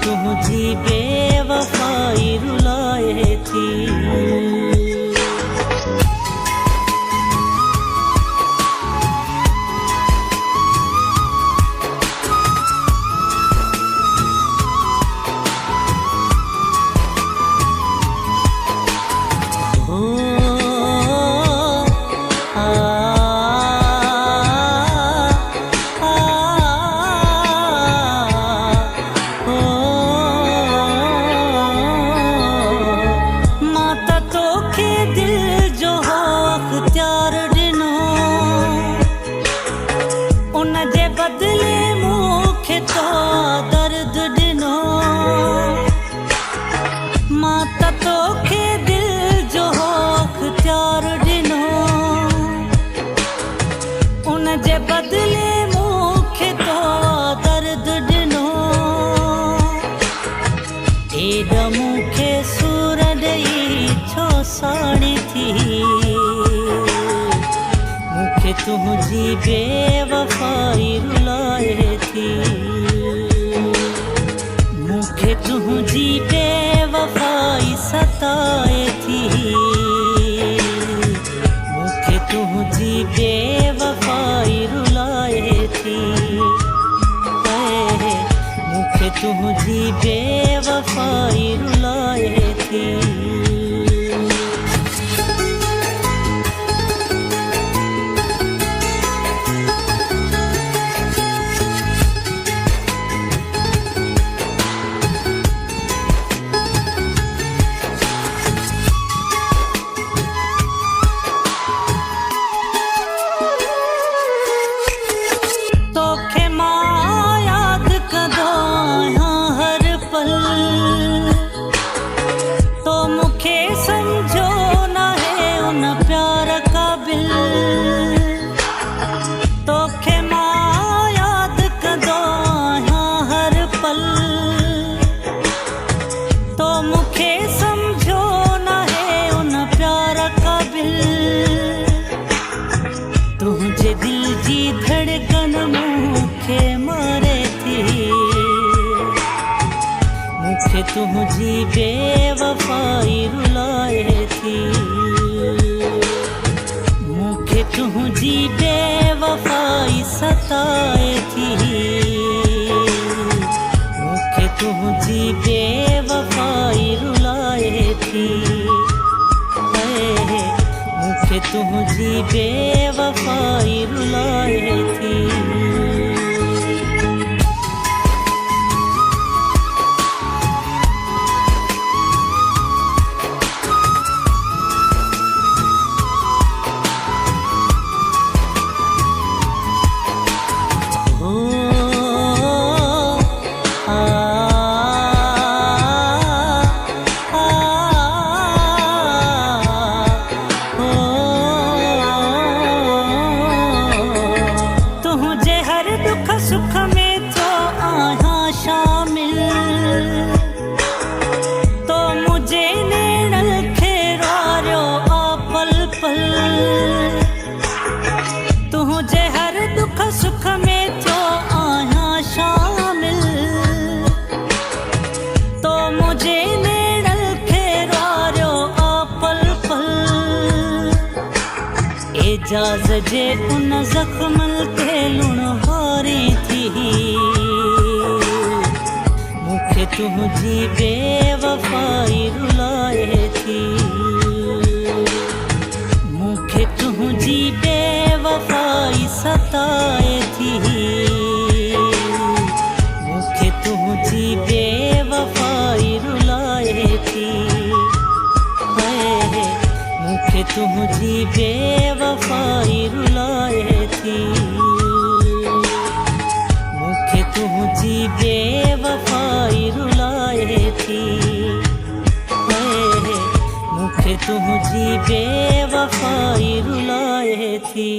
तुझी बेवफाई रुलाए थी। मुखे सूर ॾेई छो साड़ी थी। मुखे तुझी बेवफाई रुलाए थी। मुखे तुझी बेवफाई सताए थी। मुखे तुझी बेवफाई रुलाए थी। मुखे तुझी बेवफाई रुलाए थी। तुझी बेवफाई रुलाए थी। मुखे तुझी बेवफाई सताए थी। मुखे तुझी बेवफाई रुलाए थी। मुखे तुझी बेवफाई रुलाए थी। एजाज़ जे उन ज़ख्मल ते लुण हारी थी। मुखे तुझी बेवफाई रुलाए थी। मुखे तुझी बेवफाई सताए थी। मुखे तुझी बेवफाई रुलाए थी। मुखे तुझी बेवफाई रुलाए थी। मुखे तुझी बेवफाई रुलाए थी। मुखे तुझी बेवफाई रुलाए थी।